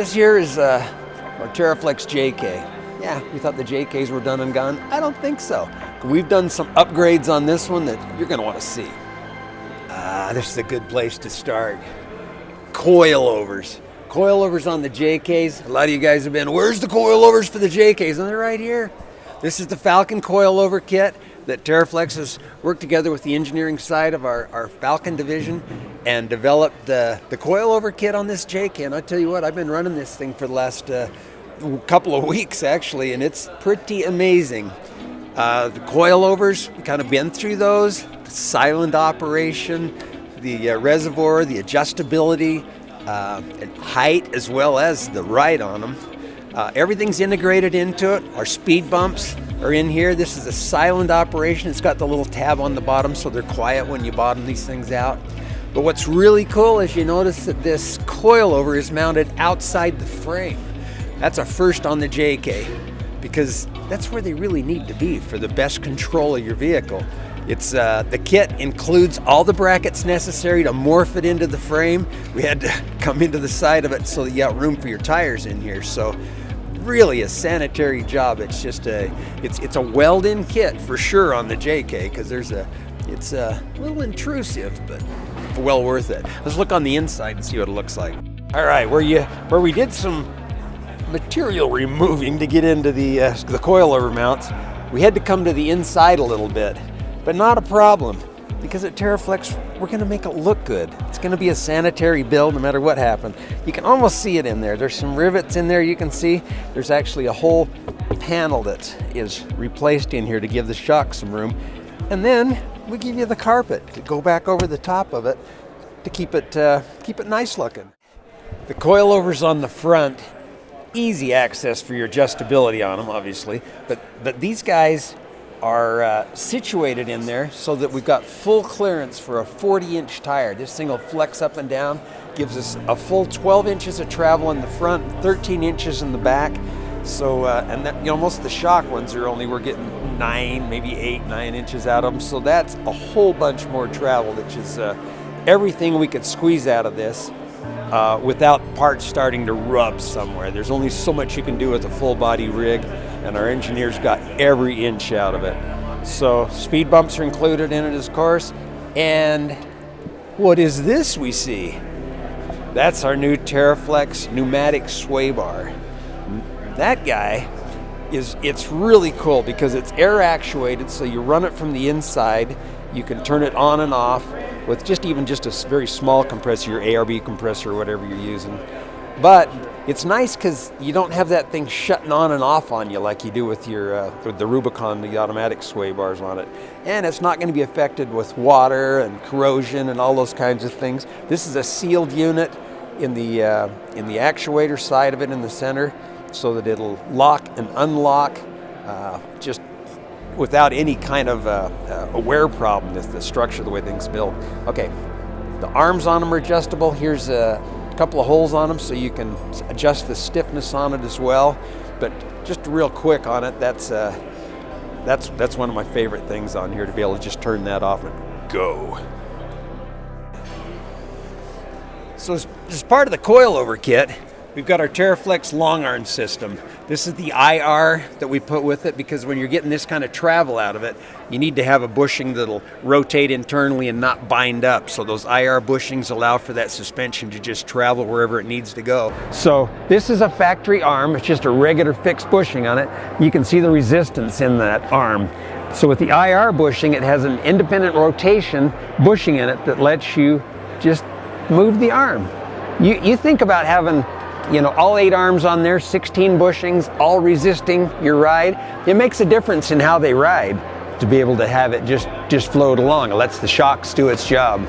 This here is our TeraFlex JK. Yeah, we thought the JKs were done and gone. I don't think so. We've done some upgrades on this one that you're going to want to see. This is a good place to start. Coilovers. Coilovers on the JKs. A lot of you guys have been, where's the coilovers for the JKs? And they're right here. This is the Falcon coilover kit that TeraFlex has worked together with the engineering side of our Falcon division and developed the coilover kit on this JK. And I tell you what, I've been running this thing for the last couple of weeks actually, and it's pretty amazing. The coilovers, we kind of been through those. The silent operation, the reservoir, the adjustability, and height as well as the ride on them. Everything's integrated into it. Our speed bumps are in here. This is a silent operation. It's got the little tab on the bottom so they're quiet when you bottom these things out. But what's really cool is you notice that this coilover is mounted outside the frame. That's a first on the JK because that's where they really need to be for the best control of your vehicle. It's the kit includes all the brackets necessary to morph it into the frame. We had to come into the side of it so that you got room for your tires in here. So really a sanitary job. It's just it's a weld-in kit for sure on the JK because it's a little intrusive, but well worth it. Let's look on the inside and see what it looks like. All right, where we did some material removing to get into the coilover mounts, we had to come to the inside a little bit, but not a problem because at TeraFlex we're going to make it look good. It's going to be a sanitary build no matter what happens. You can almost see it in there. There's some rivets in there you can see. There's actually a whole panel that is replaced in here to give the shock some room. And then we give you the carpet to go back over the top of it to keep it nice looking. The coilovers on the front, easy access for your adjustability on them obviously, but these guys are situated in there so that we've got full clearance for a 40-inch tire. This thing will flex up and down, gives us a full 12 inches of travel in the front, 13 inches in the back. So, and that, most of the shock ones we're getting 9, maybe 8, 9 inches out of them. So that's a whole bunch more travel, which is everything we could squeeze out of this without parts starting to rub somewhere. There's only so much you can do with a full body rig, and our engineers got every inch out of it. So speed bumps are included in it, of course. And what is this we see? That's our new TeraFlex pneumatic sway bar. That guy it's really cool because it's air actuated, so you run it from the inside. You can turn it on and off with just a very small compressor, your ARB compressor or whatever you're using. But it's nice because you don't have that thing shutting on and off on you like you do with your with the Rubicon, the automatic sway bars on it. And it's not going to be affected with water and corrosion and all those kinds of things. This is a sealed unit in the actuator side of it in the center, so that it'll lock and unlock just without any kind of a wear problem. The structure, the way things built. Okay, the arms on them are adjustable. Here's a couple of holes on them so you can adjust the stiffness on it as well. But just real quick on it, that's one of my favorite things on here, to be able to just turn that off and go. So as part of the coilover kit, we've got our TeraFlex long arm system. This is the IR that we put with it because when you're getting this kind of travel out of it, you need to have a bushing that'll rotate internally and not bind up. So those IR bushings allow for that suspension to just travel wherever it needs to go. So this is a factory arm. It's just a regular fixed bushing on it. You can see the resistance in that arm. So with the IR bushing, it has an independent rotation bushing in it that lets you just move the arm. You think about having all 8 arms on there, 16 bushings, all resisting your ride. It makes a difference in how they ride to be able to have it just float along. It lets the shocks do its job.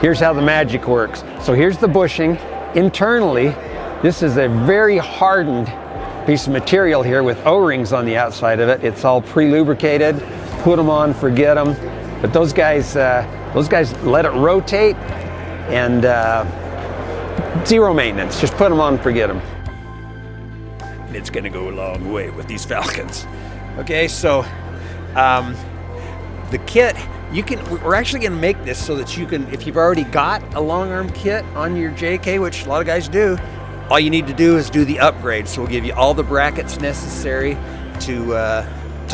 Here's how the magic works. So here's the bushing. Internally, this is a very hardened piece of material here with O-rings on the outside of it. It's all pre-lubricated. Put them on, forget them. But those guys let it rotate and zero maintenance. Just put them on and forget them. It's going to go a long way with these Falcons. Okay, so the kit, we're actually going to make this so that you can, if you've already got a long arm kit on your JK, which a lot of guys do, all you need to do is do the upgrade. So we'll give you all the brackets necessary to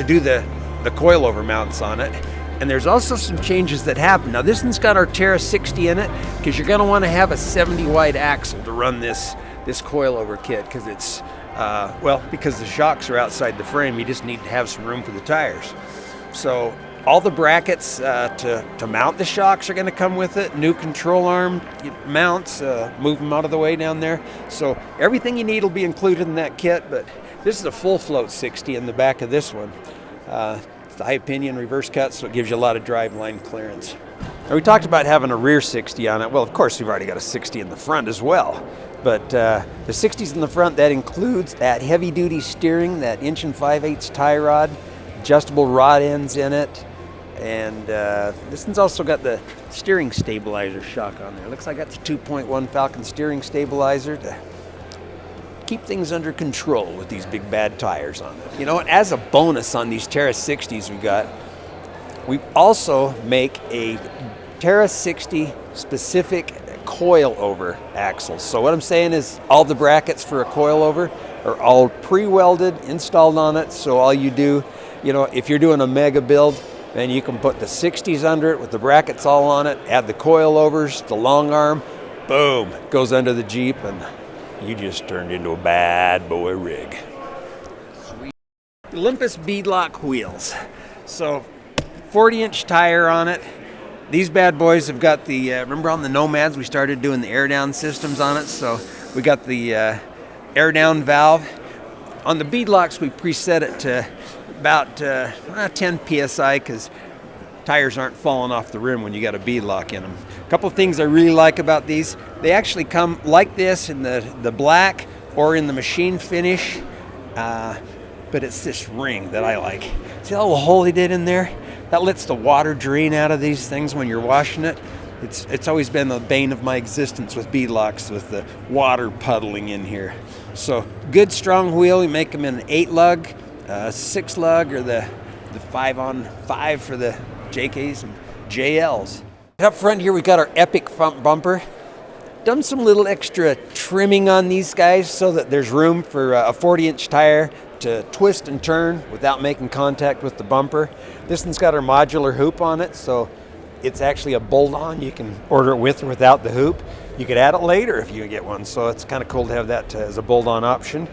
do the coilover mounts on it. And there's also some changes that happen. Now this one's got our Terra 60 in it because you're going to want to have a 70 wide axle to run this coilover kit, because it's because the shocks are outside the frame. You just need to have some room for the tires. So all the brackets to mount the shocks are going to come with it. New control arm mounts, move them out of the way down there. So everything you need will be included in that kit. But this is a full float 60 in the back of this one. It's the high pinion reverse cut, so it gives you a lot of drive line clearance. Now we talked about having a rear 60 on it. Well, of course, we've already got a 60 in the front as well. But the 60s in the front, that includes that heavy-duty steering, that 1 5/8" tie rod, adjustable rod ends in it, and this one's also got the steering stabilizer shock on there. Looks like that's a 2.1 Falcon steering stabilizer to keep things under control with these big bad tires on it. You know, as a bonus on these Terra 60s we also make a Terra 60 specific coilover axles. So what I'm saying is all the brackets for a coilover are all pre-welded, installed on it. So all you do, you know, if you're doing a mega build, then you can put the 60s under it with the brackets all on it, add the coilovers, the long arm, boom, goes under the Jeep, and you just turned into a bad boy rig. Sweet. Olympus beadlock wheels. So 40-inch tire on it. These bad boys have got the, remember on the Nomads we started doing the air down systems on it, so we got the air down valve. On the beadlocks we preset it to about 10 psi because tires aren't falling off the rim when you got a beadlock in them. A couple of things I really like about these, they actually come like this in the black or in the machine finish, but it's this ring that I like. See that little hole they did in there? That lets the water drain out of these things when you're washing it. It's always been the bane of my existence with beadlocks, with the water puddling in here. So good strong wheel. We make them in an 8-lug, 6-lug, or the 5-on-5 for the JKs and JLs. Up front here we got our Epic front bumper. Done some little extra trimming on these guys so that there's room for a 40-inch tire to twist and turn without making contact with the bumper. This one's got our modular hoop on it, so it's actually a bolt-on. You can order it with or without the hoop. You could add it later if you get one, so it's kind of cool to have that as a bolt-on option.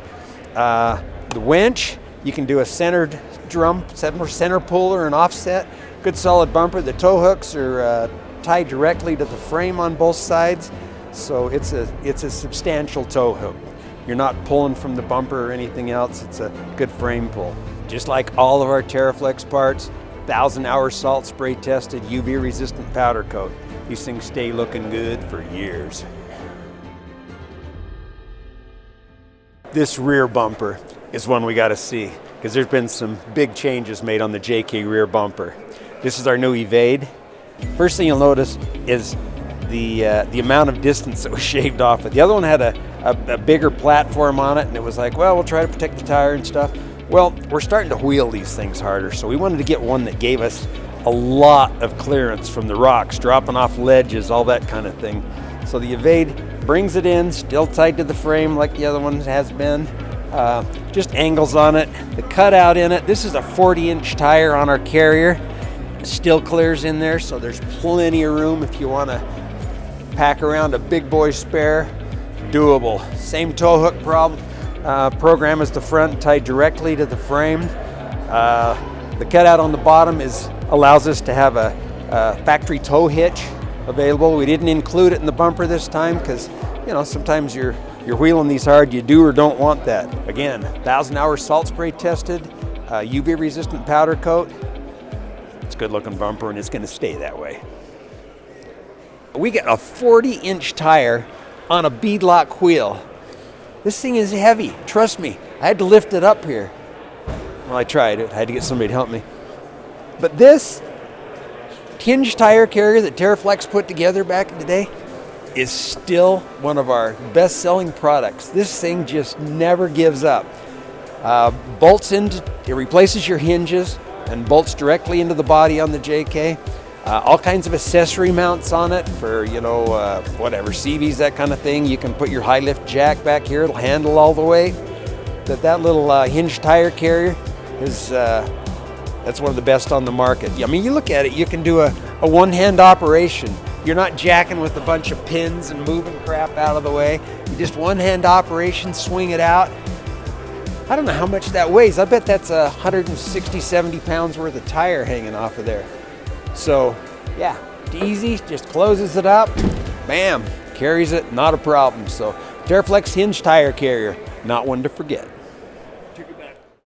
The winch, you can do a centered drum, center pull or an offset. Good solid bumper. The tow hooks are tied directly to the frame on both sides, so it's a substantial tow hook. You're not pulling from the bumper or anything else. It's a good frame pull. Just like all of our TeraFlex parts, 1,000-hour salt spray tested, UV resistant powder coat. These things stay looking good for years. This rear bumper is one we got to see because there's been some big changes made on the JK rear bumper. This is our new Evade. First thing you'll notice is the amount of distance that was shaved off it. The other one had a bigger platform on it, and it was like, well, we'll try to protect the tire and stuff. Well, we're starting to wheel these things harder, so we wanted to get one that gave us a lot of clearance from the rocks, dropping off ledges, all that kind of thing. So the Evade brings it in, still tied to the frame like the other one has been. Just angles on it, the cutout in it. This is a 40-inch tire on our Carrier. It still clears in there, so there's plenty of room if you want to pack around a big boy spare. Doable. Same tow hook program as the front, tied directly to the frame. The cutout on the bottom allows us to have a factory tow hitch available. We didn't include it in the bumper this time because, you know, sometimes you're wheeling these hard, you do or don't want that. Again, 1,000-hour salt spray tested, UV resistant powder coat. It's a good looking bumper and it's going to stay that way. We got a 40-inch tire on a beadlock wheel. This thing is heavy, trust me. I had to lift it up here. Well, I tried it. I had to get somebody to help me. But this Hinge tire carrier that TeraFlex put together back in the day is still one of our best-selling products. This thing just never gives up. It replaces your hinges and bolts directly into the body on the JK. All kinds of accessory mounts on it for, you know, whatever, CVs, that kind of thing. You can put your high lift jack back here. It'll handle all the way. That little Hinge tire carrier is, that's one of the best on the market. I mean, you look at it, you can do a one-hand operation. You're not jacking with a bunch of pins and moving crap out of the way. You just one-hand operation, swing it out. I don't know how much that weighs. I bet that's 160, 70 pounds worth of tire hanging off of there. So yeah, easy, just closes it up, bam, carries it, not a problem. So TeraFlex Hinge tire carrier, not one to forget.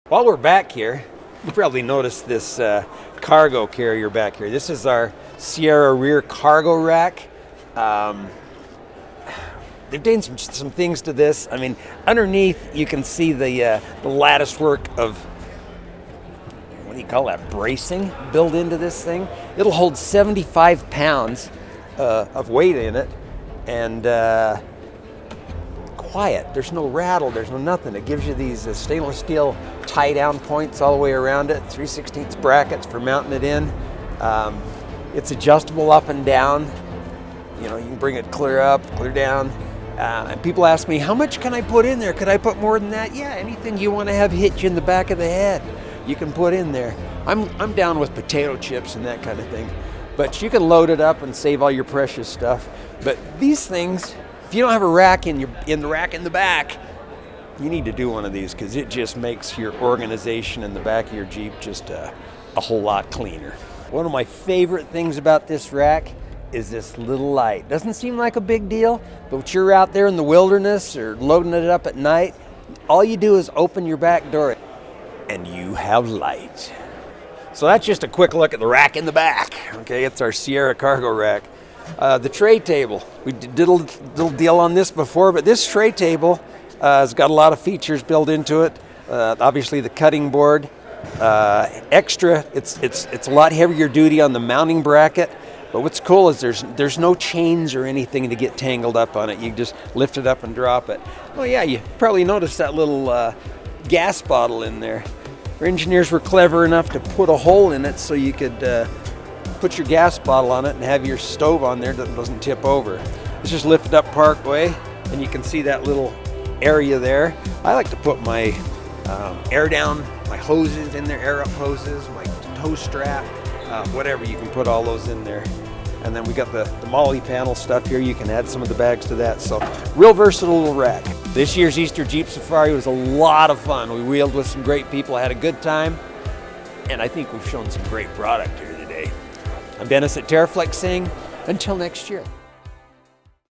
While we're back here, you probably noticed this cargo carrier back here. This is our Sierra rear cargo rack. They've done some things to this. I mean, underneath you can see the lattice work of, what do you call that, bracing built into this thing. It'll hold 75 pounds of weight in it, and quiet. There's no rattle, there's no nothing. It gives you these stainless steel tie down points all the way around it, 3/16 brackets for mounting it in. It's adjustable up and down. You know, you can bring it clear up, clear down. And people ask me, how much can I put in there? Could I put more than that? Yeah, anything you want to have hit you in the back of the head, you can put in there. I'm down with potato chips and that kind of thing. But you can load it up and save all your precious stuff. But these things, if you don't have a rack in the rack in the back, you need to do one of these, because it just makes your organization in the back of your Jeep just a whole lot cleaner. One of my favorite things about this rack is this little light. Doesn't seem like a big deal, but when you're out there in the wilderness or loading it up at night, all you do is open your back door and you have light. So that's just a quick look at the rack in the back. Okay, it's our Sierra cargo rack. The tray table, we did a little deal on this before, but this tray table has got a lot of features built into it. Obviously the cutting board, extra, it's a lot heavier duty on the mounting bracket. But what's cool is there's no chains or anything to get tangled up on it. You just lift it up and drop it. Oh yeah, you probably noticed that little gas bottle in there. Our engineers were clever enough to put a hole in it so you could put your gas bottle on it and have your stove on there that doesn't tip over. It's just lifted up part way, and you can see that little area there. I like to put my air down, my hoses in there, air up hoses, my tow strap, whatever, you can put all those in there. And then we got the Molly panel stuff here. You can add some of the bags to that. So real versatile little rack. This year's Easter Jeep Safari was a lot of fun. We wheeled with some great people, had a good time, and I think we've shown some great product here today. I'm Dennis at TeraFlex saying, until next year.